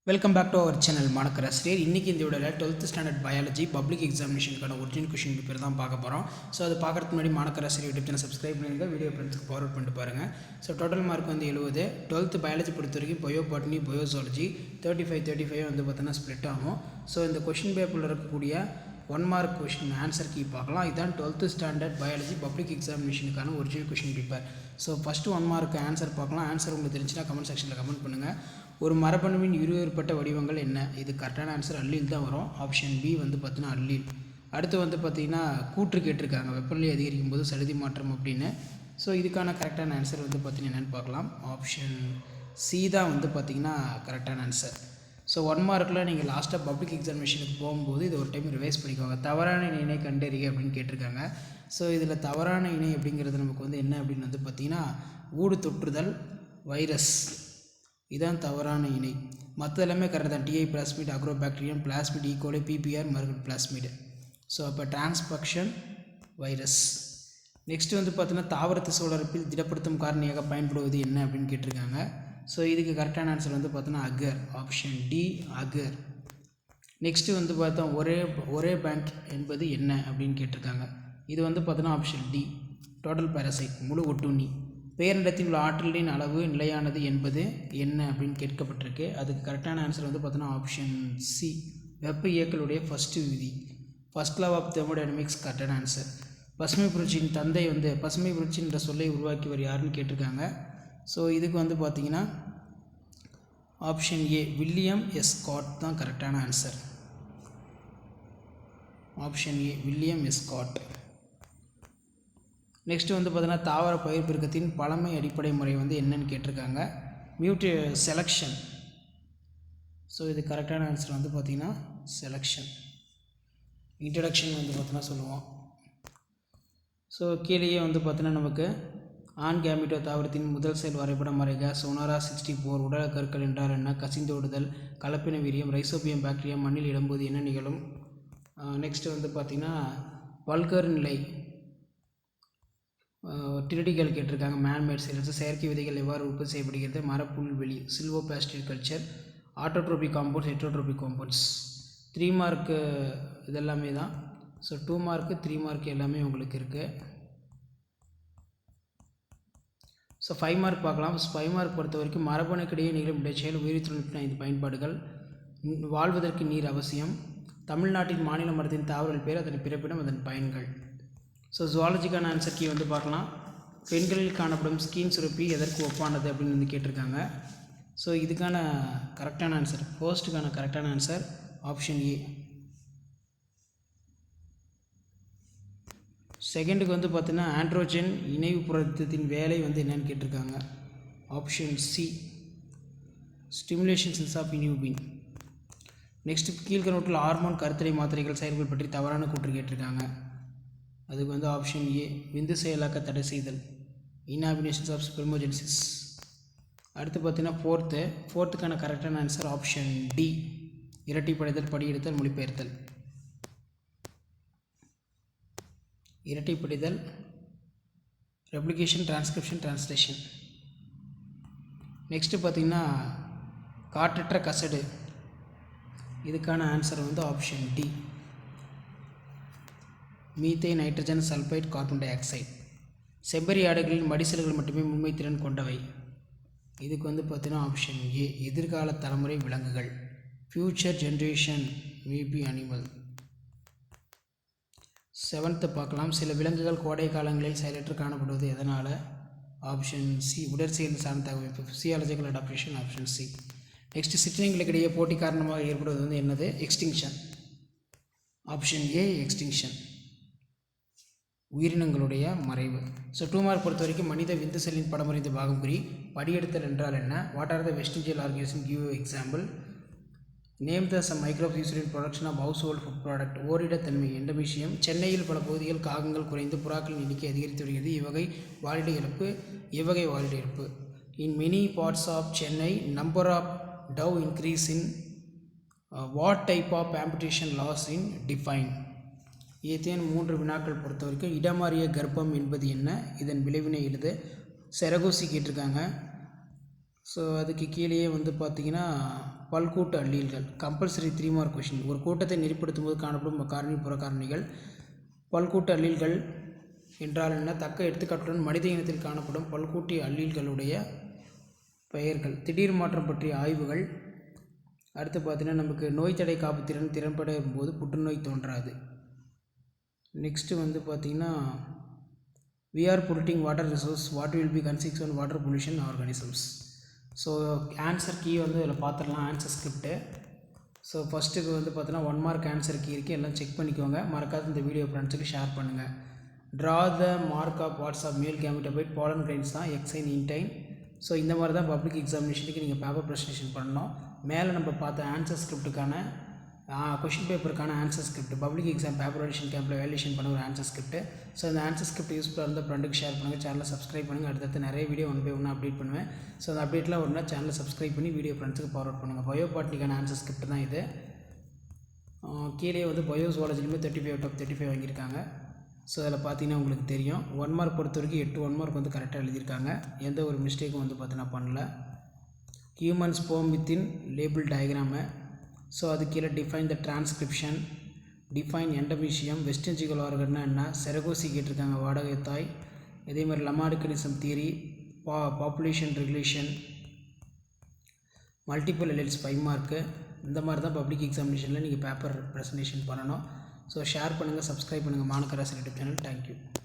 Welcome back to our channel Manakkar Aasiriyar. இன்றைக்கி இந்த வீடியோவில் 12th ஸ்டாண்டர்ட் பயாலஜி பப்ளிக் எக்ஸாமினேஷனுக்கான ஒரிஜினல் கொஷின் பேப்பர் தான் பார்க்க போகிறோம். ஸோ அது பார்க்குறதுக்கு முன்னாடி Manakkar Aasiriyar YouTube channel subscribe பண்ணிடுங்க, வீடியோ ஃப்ரெண்ட்ஸ்க்கு ஃபார்வர்ட் பண்ணிட்டு பாருங்கள். ஸோ டோட்டல் மார்க் வந்து 70. 12th பயாலஜி பொறுத்த வரைக்கும் பயோ பாட்னி பயோசாலஜி 35 வந்து பார்த்தீங்கன்னா ஸ்ப்ளிட் ஆகும். ஸோ இந்த கொஷின் பேப்பரில் இருக்கக்கூடிய 1 மார்க் கொஷின் ஆன்சர் கீ பார்க்கலாம். இதுதான் 12th ஸ்டாண்டர்ட் பயாலஜி பப்ளிக் எக்ஸாமினேஷனுக்கான original question paper. So first 1 mark answer பார்க்கலாம். ஆன்சர் உங்களுக்கு தெரிஞ்சுன்னா கமெண்ட் செக்ஷனில் கமெண்ட் பண்ணுங்கள். ஒரு மரபணுவின் இருவேறுபட்ட வடிவங்கள் என்ன? இது கரெக்டான ஆன்சர் அல்லீல் தான் வரும். ஆப்ஷன் பி வந்து பார்த்தீங்கன்னா அல்லீல். அடுத்து வந்து பார்த்திங்கன்னா கூற்று கேட்டிருக்காங்க, வெப்பநிலை அதிகரிக்கும் போது சலுதி மாற்றம் அப்படின்னு. ஸோ இதுக்கான கரெக்டான ஆன்சர் வந்து பார்த்திங்கன்னா என்னென்னு பார்க்கலாம். ஆப்ஷன் சி தான் வந்து பார்த்திங்கன்னா கரெக்டான ஆன்சர். ஸோ 1 மார்க்கில் நீங்கள் லாஸ்ட்டாக பப்ளிக் எக்ஸாமினேஷனுக்கு போகும்போது இது ஒரு டைம் ரிவைஸ் பண்ணிக்கோங்க. தவறான இணை கண்டறிக அப்படின்னு கேட்டிருக்காங்க. ஸோ இதில் தவறான இணை அப்படிங்கிறது நமக்கு வந்து என்ன அப்படின்னு வந்து பார்த்திங்கன்னா ஊடு தொற்றுதல் வைரஸ், இதான் தவறான இணை. மற்ற எல்லாமே கரெக்ட் தான். Ti plasmid, Agrobacterium, plasmid, E coli, pBR, மர்கட் பிளாஸ்மிட். ஸோ அப்போ டிரான்ஸ்பக்ஷன் வைரஸ். நெக்ஸ்ட்டு வந்து பார்த்தீங்கன்னா தாவரத்து சூழலப்பில் திடப்படுத்தும் காரணியாக பயன்படுவது என்ன அப்படின்னு கேட்டிருக்காங்க. ஸோ இதுக்கு கரெக்டான ஆன்சர் வந்து பார்த்தோன்னா அகர். ஆப்ஷன் டி அகர். நெக்ஸ்ட்டு வந்து பார்த்தோம் ஒரே பேங்க் என்பது என்ன அப்படின்னு கேட்டிருக்காங்க. இது வந்து பார்த்தோன்னா ஆப்ஷன் டி டோட்டல் பாராசைட், முழு ஒட்டுண்ணி. பேரிடத்தில் உள்ள ஆற்றலின் அளவு நிலையானது என்பது என்ன அப்படின்னு கேட்கப்பட்டிருக்கு. அதுக்கு கரெக்டான ஆன்சர் வந்து பார்த்தோன்னா ஆப்ஷன் சி வெப்ப இயக்கலுடைய ஃபஸ்ட்டு விதி, ஃபஸ்ட் லா ஆஃப் தெர்மோடைனமிக்ஸ் கரெக்டான ஆன்சர். பசுமை புரட்சியின் தந்தை வந்து பசுமை புரட்சின்ற சொல்லை உருவாக்கியவர் யாருன்னு கேட்டிருக்காங்க. ஸோ இதுக்கு வந்து பார்த்திங்கன்னா option A William S Scott தான் கரெக்டான answer. Option A William S Scott. Next வந்து பார்த்தீங்கன்னா தாவர பயிர் பெருக்கத்தின் பழமை அடிப்படை முறை வந்து என்னன்னு கேட்டிருக்காங்க. செலக்ஷன். ஸோ இது கரெக்டான ஆன்சர் வந்து பார்த்திங்கன்னா செலக்ஷன். இன்ட்ரடக்ஷன் வந்து பார்த்தீங்கன்னா சொல்லுவோம். ஸோ கீழேயே வந்து பார்த்தீங்கன்னா நமக்கு ஆண் கேமிட்டோ தாவரத்தின் முதல் செயல் வரைபடம் வரைக. சோனாரா 64 உடல் கற்கள் என்றால் என்ன? கசிந்தோடுதல், கலப்பின வீரியம், ரைசோபியம் பாக்டீரியா மண்ணில் இடும்போது என்ன நிகழும்? நெக்ஸ்ட்டு வந்து பார்த்திங்கன்னா பல்கர் நிலை டிரிடிகள் கேட்டிருக்காங்க. மேன்மேட் செல்ஸ், செயற்கை விதைகள் எவ்வாறு உற்பத்தி செய்யப்படுகிறது? மரப்புல்வெளி, சில்வோபிளாஸ்டிக் culture, autotrophic compounds, heterotrophic compounds. 3 mark இதெல்லாமே தான். ஸோ 2 மார்க்கு 3 மார்க் எல்லாமே உங்களுக்கு இருக்குது. ஸோ 5 மார்க் பார்க்கலாம். 5 மார்க் பொறுத்த வரைக்கும் மரபணுக்கிடையே நிகழும் இடைச்செயல், உயிரி தொழில்நுட்ப 5 பயன்பாடுகள், வாழ்வதற்கு நீர் அவசியம், தமிழ்நாட்டின் மாநில மரத்தின் தாவரல் பேர், அதன் பிறப்பிடம், அதன் பயன்கள். ஸோ ஜுவாலஜிக்கான ஆன்சர் கீ வந்து பார்க்கலாம். பெண்களில் காணப்படும் ஸ்கின் சுரப்பி எதற்கு ஒப்பானது அப்படின்னு வந்து கேட்டிருக்காங்க. ஸோ இதுக்கான கரெக்டான ஆன்சர், ஃபர்ஸ்ட்டுக்கான கரெக்டான ஆன்சர் ஆப்ஷன் ஏ. செகண்டுக்கு வந்து பார்த்தீங்கன்னா ஆண்ட்ரோஜன் இணைவு புரதத்தின் வேலை வந்து என்னன்னு கேட்டிருக்காங்க. Option C stimulation cells of inhibin. Next கீழ்கணக்கில் ஹார்மோன் கருத்தடை மாத்திரைகள் செயல்கள் பற்றி தவறான கூற்று கேட்டிருக்காங்க. அதுக்கு வந்து ஆப்ஷன் ஏ விந்து செயலாக்க தடை செய்தல், இன்ஹிபிஷன்ஸ் ஆஃப் ஸ்பெர்மோஜெனிசிஸ். அடுத்து பார்த்தீங்கன்னா ஃபோர்த்துக்கான கரெக்டான ஆன்சர் ஆப்ஷன் டி இரட்டைப்படைதல், படியெடுத்தல், மொழிபெயர்த்தல். இரட்டைப்படைதல், ரெப்ளிகேஷன், டிரான்ஸ்கிரிப்ஷன், டிரான்ஸ்லேஷன். நெக்ஸ்ட்டு பார்த்தீங்கன்னா காற்றற்ற கசடு, இதுக்கான ஆன்சர் வந்து option D methane, nitrogen, sulphide, carbon dioxide. செவ்வரி ஆடுகளின் மடிசல்கள் மட்டுமே முழுமைத்திறன் கொண்டவை. இதுக்கு வந்து பார்த்தீங்கன்னா ஆப்ஷன் ஏ எதிர்கால தலைமுறை விலங்குகள், future generation maybe animal. 7th பார்க்கலாம். சில விலங்குகள் கோடை காலங்களில் செயலற்று காணப்படுவது எதனால்? ஆப்ஷன் சி உடற்செயல் சார்ந்த தகவமைப்பு, physiological adaptation. Option C. Next சிற்றினங்களுக்கிடையே போட்டி காரணமாக ஏற்படுவது வந்து என்னது? எக்ஸ்டிங்ஷன். ஆப்ஷன் ஏ எக்ஸ்டிங்ஷன், உயிரினங்களுடைய மறைவு. ஸோ 2 மார்க் பொறுத்த வரைக்கும் மனித விந்து செல்லின் படமறிந்த பாகம் குறி, படியெடுத்தல் என்றால் என்ன? What are the vestigial organism, give example, name the some microbe used in production of household food product. ஓரிடத்தன்மை எண்டமிஷியம். சென்னையில் பல பகுதிகள் காகங்கள் குறைந்து புறாக்களின் எண்ணிக்கை அதிகரித்து வருகிறது. இவ்வகை வாலிட இழப்பு. In many parts of Chennai number of dow increase in what type of amputation loss in define. ஏதேனும் 3 வினாக்கள் பொறுத்த வரைக்கும் இடமாறிய கர்ப்பம் என்பது என்ன? இதன் விளைவினை எழுத. செரகோசி கேட்டிருக்காங்க. ஸோ அதுக்கு கீழேயே வந்து பார்த்திங்கன்னா பல்கூட்டு அல்லீல்கள் கம்பல்சரி 3 மார்க் கொஷின். ஒரு கூட்டத்தை நெறிப்படுத்தும் போது காணப்படும் காரணி புறக்காரணிகள். பல்கூட்டு அல்லீல்கள் என்றால் என்ன? தக்க எடுத்துக்காட்டுடன் மனித இனத்தில் காணப்படும் பல்கூட்டி அல்லீல்களுடைய பெயர்கள். திடீர் மாற்றம் பற்றிய ஆய்வுகள். அடுத்து பார்த்திங்கன்னா நமக்கு நோய் தடை காப்பு திறன்படும் போது புற்றுநோய் தோன்றாது. நெக்ஸ்ட்டு வந்து பார்த்திங்கன்னா we are polluting water resource, what will be consequence on water pollution organisms. So answer key வந்து இதில் பார்த்துடலாம். Answer script. ஸோ ஃபஸ்ட்டுக்கு வந்து பார்த்தோன்னா 1 மார்க் ஆன்சர் கீ இருக்குது, எல்லாம் செக் பண்ணிக்கோங்க. மறக்காத இந்த வீடியோ ஃப்ரெண்ட்ஸுக்கு ஷேர் பண்ணுங்கள். Draw the mark of what's of male gametophyte pollen grains தான் எக்ஸைன் இன்டைன். ஸோ இந்த மாதிரி தான் பப்ளிக் எக்ஸாமினேஷனுக்கு நீங்கள் பேப்பர் ப்ரெசன்டேஷன் பண்ணணும். மேலே நம்ம பார்த்த ஆன்சர் ஸ்கிரிப்ட்டுக்கான கொஷின் பேப்பருக்கான answer script public exam paper edition கேம்பில் வேல்யூஷன் பண்ண ஒரு ஆன்சர் ஸ்கிரிப்ட். ஸோ அந்த ஆன்சர் ஸ்கிரிப்ட் யூஸ்ஃபுல்லாக இருந்தால் ஃப்ரெண்டுக்கு ஷேர் பண்ணுங்கள். சேனலை சப்ஸ்கிரைப் பண்ணுங்கள். அடுத்தடுத்து நிறைய வீடியோ ஒன்று போய் ஒன்று அப்டேட் பண்ணுவேன். ஸோ அந்த அப்டேட்லாம் ஒன்றா சேனலை சப்ஸ்கிரைப் பண்ணி வீடியோ ஃப்ரெண்ட்ஸுக்கு ஃபார்வர்ட் பண்ணுங்கள். பயோபாட்னிக்கான ஆன்சர் ஸ்கிரிப்ட் தான் இது. கீழே வந்து பயோசுவாலஜிலுமே 35 out of 35 வாங்கியிருக்காங்க. ஸோ அதில் பார்த்தீங்கன்னா உங்களுக்கு தெரியும். 1 மார்க் பொறுத்த வரைக்கும் 8 1 மார்க் வந்து கரெக்டாக எழுதியிருக்காங்க. எந்த ஒரு மிஸ்டேக்கும் வந்து பார்த்தீங்கன்னா பண்ணல. Human sperm within label diagram. So அது கீழே define the transcription, define endemism, vestigial ஆர்கன்னா என்ன, செரகோசி கேட்டிருக்காங்க வாடகை தாய். இதே மாதிரி Lamarckism theory, population regulation, multiple alleles 5 mark. இந்த மாதிரி தான் பப்ளிக் எக்ஸாமினேஷனில் நீங்கள் பேப்பர் ப்ரெசன்டேஷன் பண்ணணும். ஸோ ஷேர் பண்ணுங்கள், சப்ஸ்கிரைப் பண்ணுங்கள் மாணக்கராசி யூடியூப் சேனல். தேங்க்யூ.